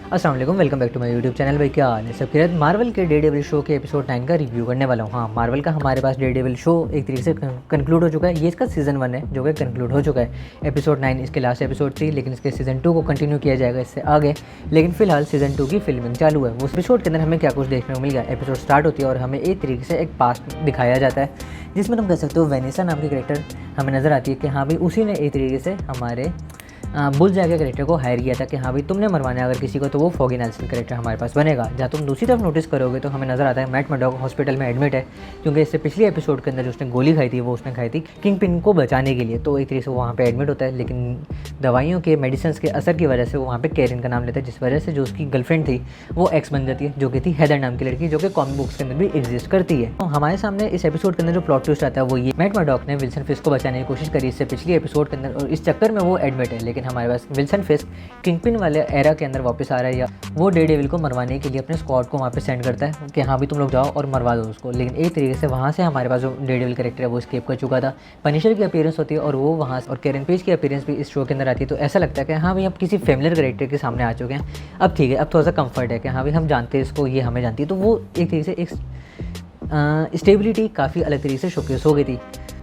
अस्सलाम वालेकुम, welcome back to my YouTube channel. भाई क्या हाल है सब खैरियत। मार्वल के डेयरडेविल शो के एपिसोड 9 का रिव्यू करने वाला हूँ। हाँ, मार्वल का हमारे पास डेयरडेविल शो एक तरीके से कंक्लूड हो चुका है। ये इसका सीज़न 1 है जो कि कंक्लूड हो चुका है। एपिसोड 9 इसके लास्ट एपिसोड थी, लेकिन इसके सीज़न 2 को कंटिन्यू किया जाएगा इससे आगे। लेकिन फिलहाल सीज़न 2 की फिल्मिंग चालू है। उस एपिसोड के अंदर हमें क्या कुछ देखने को मिल गया। एपिसोड स्टार्ट होती है और हमें एक तरीके से एक पास्ट दिखाया जाता है, जिसमें तुम कह सकते हो वेनेसा नाम की कैरेक्टर हमें नज़र आती है कि हाँ भाई उसी ने एक तरीके से हमारे बुलजाई के कैरेक्टर को हायर किया था कि हाँ भाई तुमने मरवाना अगर किसी को तो वो फॉगी नेल्सन कैरेक्टर हमारे पास बनेगा। जहाँ तुम दूसरी तरफ नोटिस करोगे तो हमें नज़र आता है मैट मर्डॉक हॉस्पिटल में एडमिट है, क्योंकि इससे पिछले एपिसोड के अंदर जो उसने गोली खाई थी वो उसने खाई थी किंग पिन को बचाने के लिए। तो एक तरीके से वो वहाँ पर एडमिट होता है, लेकिन दवाइयों के मेडिसिन के असर की वजह से वो वहाँ पर कैरिन का नाम लेता है, जिस वजह से जो उसकी गर्लफ्रेंड थी वो एक्स बन जाती है, जो कि थी हेदर नाम की लड़की, जो कि कॉमिक बुक्स के अंदर भी एग्जिस्ट करती है। तो हमारे सामने इस एपिसोड के अंदर जो प्लॉट ट्विस्ट आता है वो ये, मैट मर्डॉक ने विल्सन फिस्क को बचाने की कोशिश करी इससे पिछली एपिसोड के अंदर और इस चक्कर में वो एडमिट है। लेकिन हमारे पास विल्सन फिस्क किंगपिन वाले एरा के अंदर वापस आ रहा है, या वो डेयरडेविल को मरवाने के लिए अपने स्क्वाड को वहाँ पे सेंड करता है कि हाँ भी तुम लोग जाओ और मरवा दो उसको। लेकिन एक तरीके से वहाँ से हमारे पास जो डेयरडेविल कैरेक्टर है वो एस्केप कर चुका था। पनिशर की अपीयरेंस होती है और वो वहाँ और कैरन पेज की अपीयरेंस भी इस शो के अंदर आती है। तो ऐसा लगता है कि हाँ भाई अब किसी फेमिलियर कैरेक्टर के सामने आ चुके हैं, अब ठीक है, अब थोड़ा सा कंफर्ट है कि हाँ भाई हम जानते हैं इसको, ये हमें जानती है। तो वो एक तरीके से एक स्टेबिलिटी काफ़ी अलग तरीके से शोकेस हो गई थी।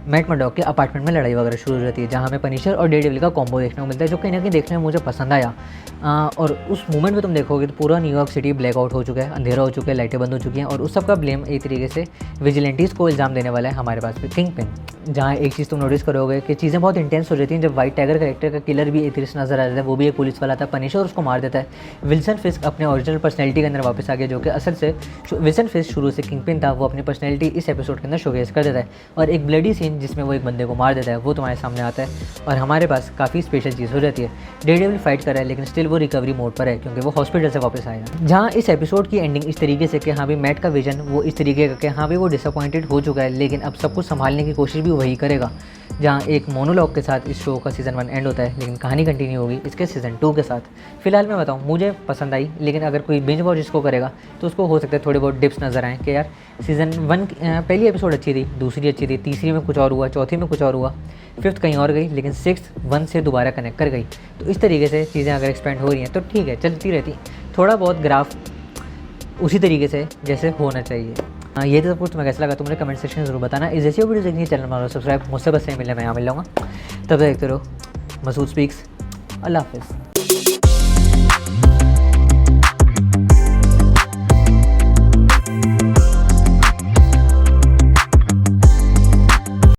मैट मर्डॉक के अपार्टमेंट में लड़ाई वगैरह शुरू हो जाती है, जहाँ हमें पनिशर और डेयरडेविल का कॉम्बो देखने को मिलता है, जो कहीं ना कहीं देखने में मुझे पसंद आया। और उस मोमेंट में तुम देखोगे तो पूरा न्यूयॉर्क सिटी ब्लैकआउट हो चुका है, अंधेरा हो चुका है, लाइटें बंद हो चुकी हैं और उस सब का ब्लेम एक तरीके से विजिलेंटीज़ को इल्ज़ाम देने वाला है हमारे पास भी किंग पिन। जहाँ एक चीज़ तुम नोटिस करोगे कि चीज़ें बहुत इंटेंस हो जाती हैं जब वाइट टाइगर कैरेक्टर का किलर भी एक तरीके से नजर आ जाता है, वो भी एक पुलिस वाला था। पनिशर उसको मार देता है। विल्सन फिस्क अपने ओरिजिनल पर्सनैलिटी के अंदर वापस आ गया, जो कि असल से विल्सन फिस्क शुरू से किंग पिन था, वो अपनी पर्सनैलिटी इस एपिसोड के अंदर शोकेस कर देता है। और एक ब्लडी सीन जिसमें वो एक बंदे को मार देता है वो तुम्हारे सामने आता है और हमारे पास काफ़ी स्पेशल चीज़ हो जाती है। डेयरडेविल फाइट कर रहा है लेकिन स्टिल वो रिकवरी मोड पर है, क्योंकि वो हॉस्पिटल से वापस आया। जहाँ इस एपिसोड की एंडिंग इस तरीके से कि हाँ भाई मैट का विजन वो इस तरीके का कि हाँ भाई वो डिसअपॉइंटेड हो चुका है, लेकिन अब सब कुछ संभालने की कोशिश भी वही करेगा। जहाँ एक मोनोलॉग के साथ इस शो का सीज़न 1 एंड होता है, लेकिन कहानी कंटिन्यू होगी इसके सीज़न 2 के साथ। फिलहाल मैं बताऊँ मुझे पसंद आई, लेकिन अगर कोई बिंज वॉच इसको करेगा तो उसको हो सकता है थोड़े बहुत डिप्स नजर आएँ कि यार सीज़न 1 पहली एपिसोड अच्छी थी, दूसरी अच्छी थी, तीसरी में कुछ और हुआ, चौथी में कुछ और हुआ, फिफ्थ कहीं और गई, लेकिन सिक्स 1 से दोबारा कनेक्ट कर गई। तो इस तरीके से चीज़ें अगर एक्सपेंड हो रही हैं तो ठीक है, चलती रहती। थोड़ा बहुत ग्राफ उसी तरीके से जैसे होना चाहिए। हाँ, ये तो सब कुछ तुम्हें कैसा लगा तुमने कमेंट सेक्शन में जरूर बताना। इस जैसी वीडियो देखनी चैनल मारो सब्सक्राइब। मुझसे बस नहीं मिलने मैं यहाँ मिल लूँगा, तब तक देखते रहो मसूद स्पीक्स। अल्लाह हाफिज़।